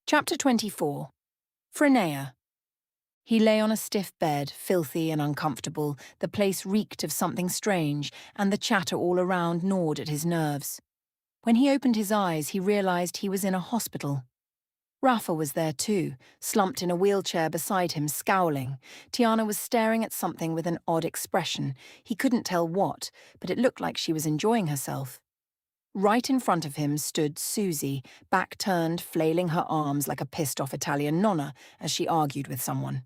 Chapter 24. Phryneia. He lay on a stiff bed, filthy and uncomfortable. The place reeked of something strange, and the chatter all around gnawed at his nerves. When he opened his eyes, he realized he was in a hospital. Rafa was there too, slumped in a wheelchair beside him, scowling. Tiana was staring at something with an odd expression. He couldn't tell what, but it looked like she was enjoying herself. Right in front of him stood Susie, back turned, flailing her arms like a pissed-off Italian nonna as she argued with someone.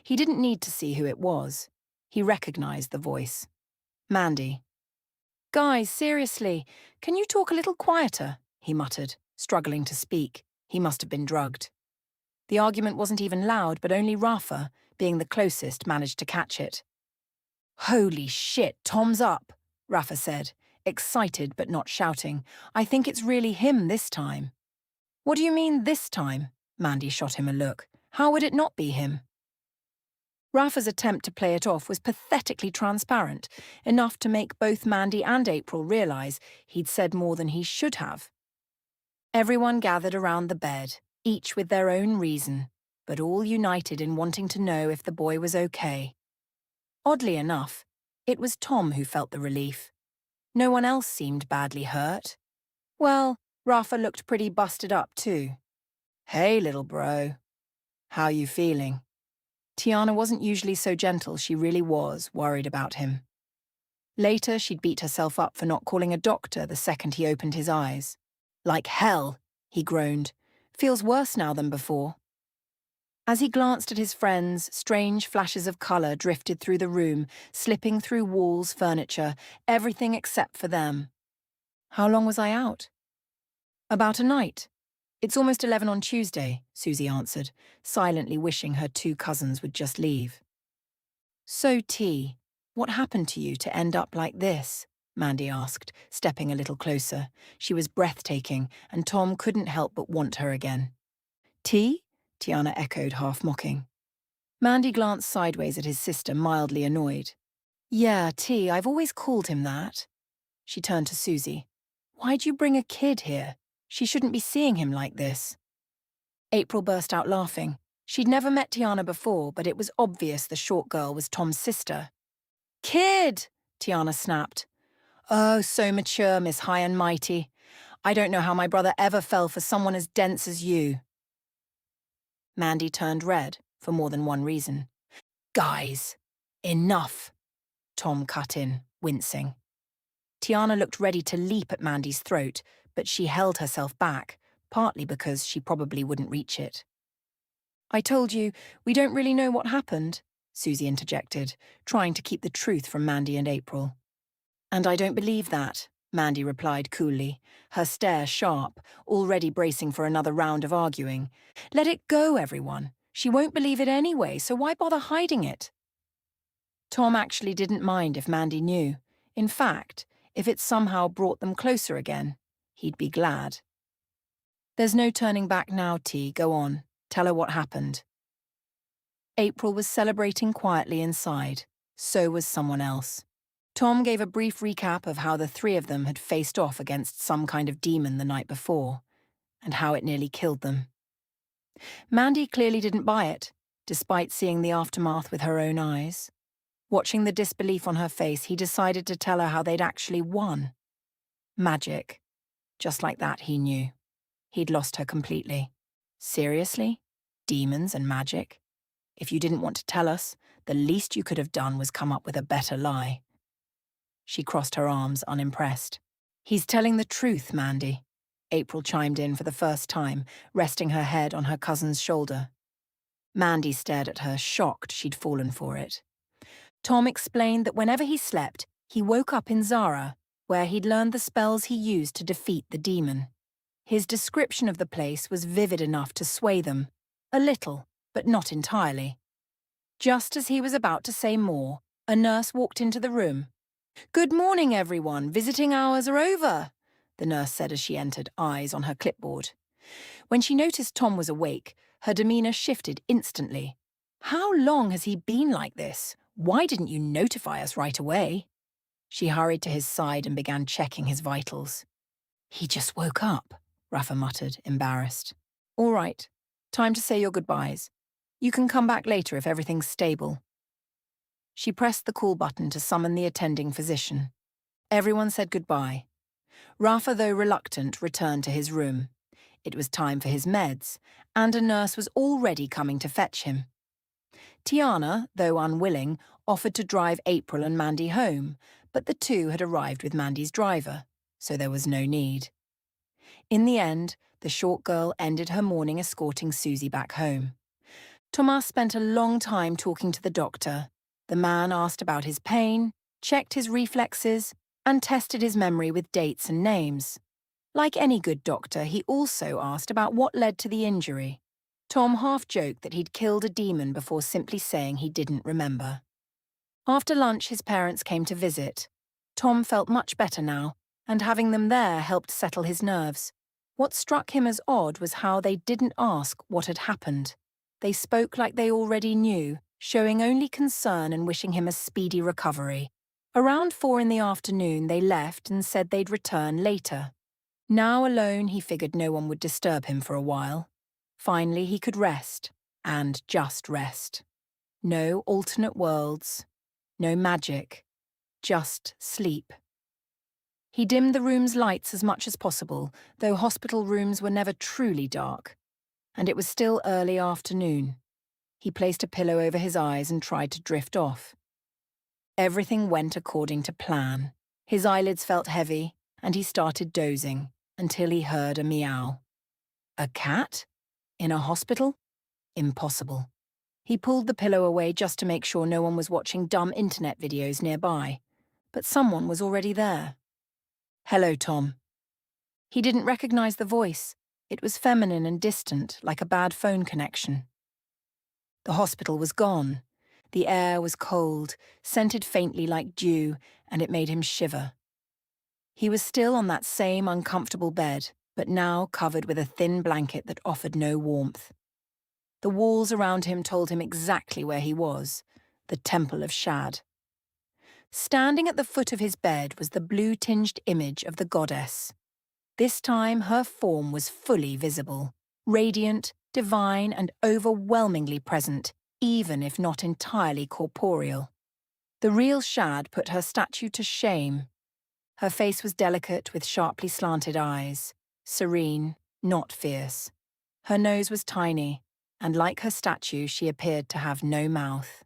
He didn't need to see who it was. He recognized the voice. Mandy. "Guys, seriously, can you talk a little quieter?" he muttered, struggling to speak. He must have been drugged. The argument wasn't even loud, but only Rafa, being the closest, managed to catch it. "Holy shit, Tom's up," Rafa said, excited but not shouting. "I think it's really him this time." "What do you mean, this time?" Mandy shot him a look. "How would it not be him?" Rafa's attempt to play it off was pathetically transparent, enough to make both Mandy and April realize he'd said more than he should have. Everyone gathered around the bed, each with their own reason, but all united in wanting to know if the boy was okay. Oddly enough, it was Tom who felt the relief. No one else seemed badly hurt. Well, Rafa looked pretty busted up too. "Hey, little bro. How you feeling?" Tiana wasn't usually so gentle. She really was worried about him. Later, she'd beat herself up for not calling a doctor the second he opened his eyes. "Like hell," he groaned. "Feels worse now than before." As he glanced at his friends, strange flashes of colour drifted through the room, slipping through walls, furniture, everything except for them. "How long was I out?" "About a night. It's almost 11 on Tuesday," Susie answered, silently wishing her two cousins would just leave. "So, T, what happened to you to end up like this?" Mandy asked, stepping a little closer. She was breathtaking, and Tom couldn't help but want her again. "T?" Tiana echoed, half-mocking. Mandy glanced sideways at his sister, mildly annoyed. "Yeah, T, I've always called him that." She turned to Susie. "Why'd you bring a kid here? She shouldn't be seeing him like this." April burst out laughing. She'd never met Tiana before, but it was obvious the short girl was Tom's sister. "Kid!" Tiana snapped. "Oh, so mature, Miss High and Mighty. I don't know how my brother ever fell for someone as dense as you." Mandy turned red, for more than one reason. "Guys, enough," Tom cut in, wincing. Tiana looked ready to leap at Mandy's throat, but she held herself back, partly because she probably wouldn't reach it. "I told you, we don't really know what happened," Susie interjected, trying to keep the truth from Mandy and April. "And I don't believe that," Mandy replied coolly, her stare sharp, already bracing for another round of arguing. "Let it go, everyone. She won't believe it anyway, so why bother hiding it?" Tom actually didn't mind if Mandy knew. In fact, if it somehow brought them closer again, he'd be glad. "There's no turning back now, T. Go on. Tell her what happened." April was celebrating quietly inside. So was someone else. Tom gave a brief recap of how the three of them had faced off against some kind of demon the night before, and how it nearly killed them. Mandy clearly didn't buy it, despite seeing the aftermath with her own eyes. Watching the disbelief on her face, he decided to tell her how they'd actually won. Magic. Just like that, he knew. He'd lost her completely. Seriously? Demons and magic? If you didn't want to tell us, the least you could have done was come up with a better lie. She crossed her arms, unimpressed. "He's telling the truth, Mandy," April chimed in for the first time, resting her head on her cousin's shoulder. Mandy stared at her, shocked she'd fallen for it. Tom explained that whenever he slept, he woke up in Zara, where he'd learned the spells he used to defeat the demon. His description of the place was vivid enough to sway them. A little, but not entirely. Just as he was about to say more, a nurse walked into the room. "Good morning, everyone. Visiting hours are over," the nurse said as she entered, eyes on her clipboard. When she noticed Tom was awake, her demeanour shifted instantly. "How long has he been like this? Why didn't you notify us right away?" She hurried to his side and began checking his vitals. "He just woke up," Rafa muttered, embarrassed. All right, time to say your goodbyes. You can come back later if everything's stable. She pressed the call button to summon the attending physician. Everyone said goodbye. Rafa, though reluctant, returned to his room. It was time for his meds, and a nurse was already coming to fetch him. Tiana, though unwilling, offered to drive April and Mandy home, but the two had arrived with Mandy's driver, so there was no need. In the end, the short girl ended her morning escorting Susie back home. Thomas spent a long time talking to the doctor. The man asked about his pain, checked his reflexes, and tested his memory with dates and names. Like any good doctor, he also asked about what led to the injury. Tom half joked that he'd killed a demon before simply saying he didn't remember. After lunch, his parents came to visit. Tom felt much better now, and having them there helped settle his nerves. What struck him as odd was how they didn't ask what had happened. They spoke like they already knew, showing only concern and wishing him a speedy recovery. Around 4 in the afternoon, they left and said they'd return later. Now alone, he figured no one would disturb him for a while. Finally, he could rest, and just rest. No alternate worlds, no magic, just sleep. He dimmed the room's lights as much as possible, though hospital rooms were never truly dark. And it was still early afternoon. He placed a pillow over his eyes and tried to drift off. Everything went according to plan. His eyelids felt heavy, and he started dozing, until he heard a meow. A cat? In a hospital? Impossible. He pulled the pillow away just to make sure no one was watching dumb internet videos nearby. But someone was already there. Hello, Tom. He didn't recognize the voice. It was feminine and distant, like a bad phone connection. The hospital was gone. The air was cold, scented faintly like dew, and it made him shiver. He was still on that same uncomfortable bed, but now covered with a thin blanket that offered no warmth. The walls around him told him exactly where he was, the Temple of Shad. Standing at the foot of his bed was the blue-tinged image of the goddess. This time her form was fully visible, radiant, divine, and overwhelmingly present, even if not entirely corporeal. The real Shad put her statue to shame. Her face was delicate with sharply slanted eyes, serene, not fierce. Her nose was tiny, and like her statue, she appeared to have no mouth.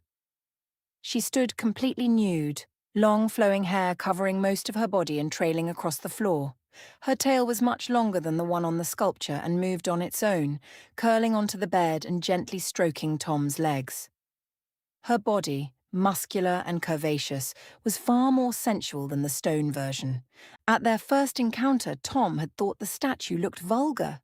She stood completely nude, long flowing hair covering most of her body and trailing across the floor. Her tail was much longer than the one on the sculpture and moved on its own, curling onto the bed and gently stroking Tom's legs. Her body, muscular and curvaceous, was far more sensual than the stone version. At their first encounter, Tom had thought the statue looked vulgar.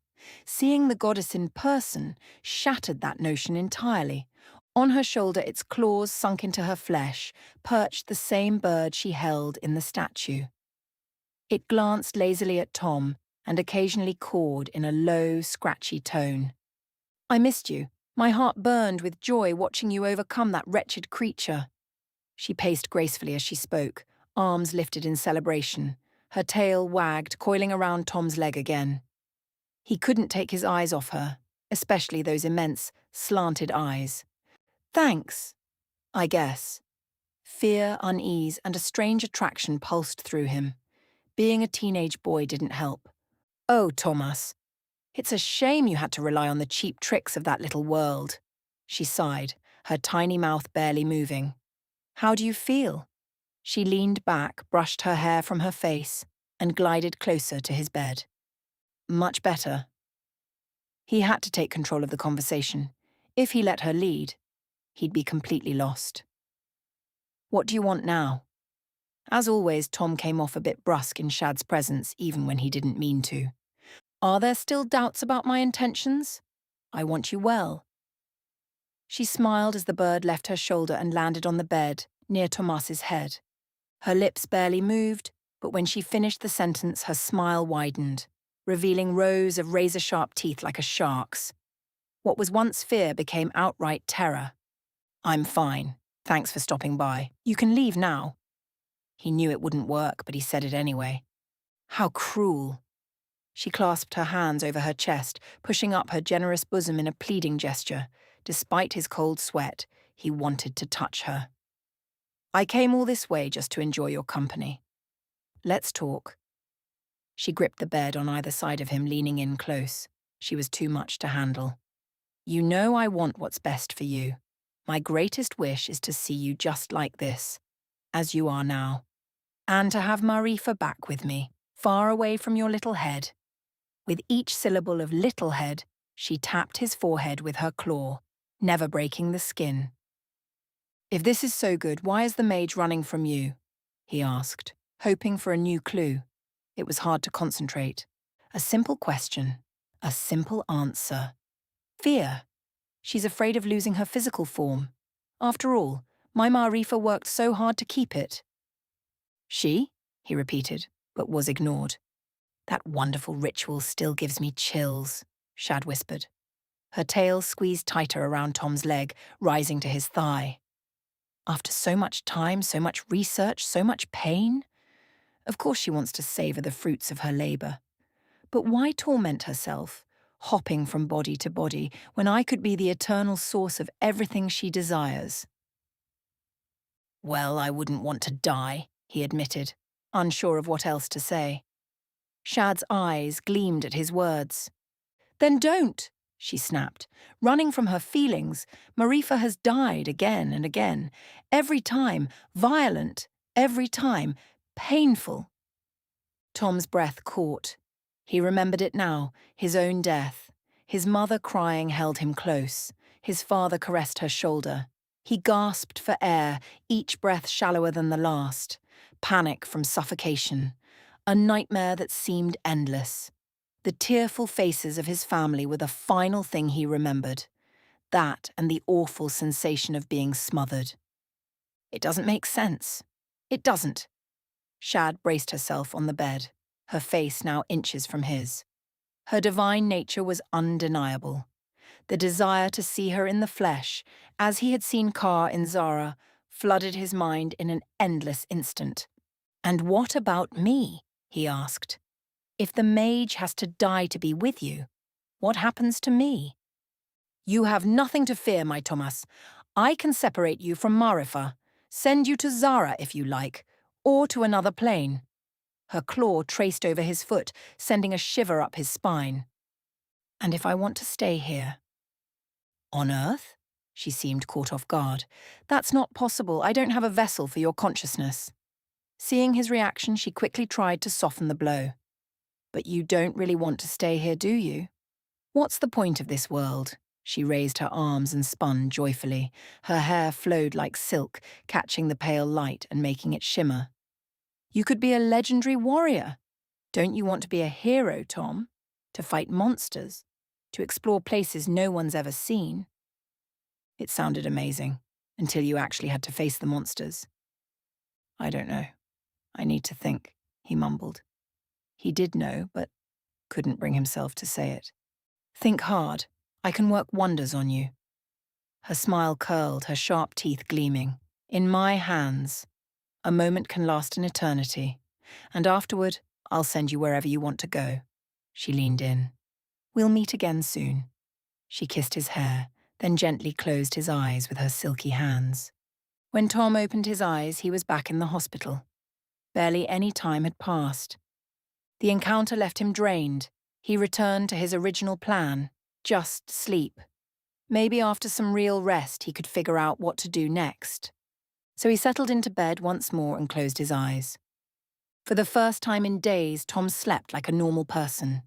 Seeing the goddess in person shattered that notion entirely. On her shoulder, its claws sunk into her flesh, perched the same bird she held in the statue. It glanced lazily at Tom and occasionally cawed in a low, scratchy tone. "I missed you. My heart burned with joy watching you overcome that wretched creature." She paced gracefully as she spoke, arms lifted in celebration. Her tail wagged, coiling around Tom's leg again. He couldn't take his eyes off her, especially those immense, slanted eyes. "Thanks, I guess." Fear, unease, and a strange attraction pulsed through him. Being a teenage boy didn't help. "Oh, Thomas, it's a shame you had to rely on the cheap tricks of that little world." She sighed, her tiny mouth barely moving. "How do you feel?" She leaned back, brushed her hair from her face, and glided closer to his bed. "Much better." He had to take control of the conversation. If he let her lead, he'd be completely lost. "What do you want now?" As always, Tom came off a bit brusque in Shad's presence, even when he didn't mean to. "Are there still doubts about my intentions? I want you well." She smiled as the bird left her shoulder and landed on the bed, near Tomas's head. Her lips barely moved, but when she finished the sentence, her smile widened, revealing rows of razor-sharp teeth like a shark's. What was once fear became outright terror. "I'm fine. Thanks for stopping by. You can leave now." He knew it wouldn't work, but he said it anyway. How cruel. She clasped her hands over her chest, pushing up her generous bosom in a pleading gesture. Despite his cold sweat, he wanted to touch her. I came all this way just to enjoy your company. Let's talk. She gripped the bed on either side of him, leaning in close. She was too much to handle. You know I want what's best for you. My greatest wish is to see you just like this, as you are now. And to have Marifa back with me, far away from your little head. With each syllable of little head, she tapped his forehead with her claw, never breaking the skin. If this is so good, why is the mage running from you? He asked, hoping for a new clue. It was hard to concentrate. A simple question, a simple answer. Fear. She's afraid of losing her physical form. After all, my Marifa worked so hard to keep it. She? He repeated, but was ignored. That wonderful ritual still gives me chills, Shad whispered. Her tail squeezed tighter around Tom's leg, rising to his thigh. After so much time, so much research, so much pain? Of course she wants to savor the fruits of her labor. But why torment herself, hopping from body to body, when I could be the eternal source of everything she desires? Well, I wouldn't want to die, he admitted, unsure of what else to say. Shad's eyes gleamed at his words. Then don't, she snapped. Running from her feelings, Marifa has died again and again. Every time, violent. Every time, painful. Tom's breath caught. He remembered it now, his own death. His mother crying held him close. His father caressed her shoulder. He gasped for air, each breath shallower than the last. Panic from suffocation. A nightmare that seemed endless. The tearful faces of his family were the final thing he remembered. That and the awful sensation of being smothered. It doesn't make sense. It doesn't. Shad braced herself on the bed, her face now inches from his. Her divine nature was undeniable. The desire to see her in the flesh, as he had seen Ka in Zara, flooded his mind in an endless instant. And what about me? He asked. If the mage has to die to be with you, what happens to me? You have nothing to fear, my Thomas. I can separate you from Marifa, send you to Zara if you like, or to another plane. Her claw traced over his foot, sending a shiver up his spine. And if I want to stay here? On Earth? She seemed caught off guard. That's not possible. I don't have a vessel for your consciousness. Seeing his reaction, she quickly tried to soften the blow. But you don't really want to stay here, do you? What's the point of this world? She raised her arms and spun joyfully. Her hair flowed like silk, catching the pale light and making it shimmer. You could be a legendary warrior. Don't you want to be a hero, Tom? To fight monsters? To explore places no one's ever seen? It sounded amazing, until you actually had to face the monsters. I don't know. I need to think, he mumbled. He did know, but couldn't bring himself to say it. Think hard. I can work wonders on you. Her smile curled, her sharp teeth gleaming. In my hands. A moment can last an eternity. And afterward, I'll send you wherever you want to go. She leaned in. We'll meet again soon. She kissed his hair, then gently closed his eyes with her silky hands. When Tom opened his eyes, he was back in the hospital. Barely any time had passed. The encounter left him drained. He returned to his original plan, just sleep. Maybe after some real rest he could figure out what to do next. So he settled into bed once more and closed his eyes. For the first time in days, Tom slept like a normal person.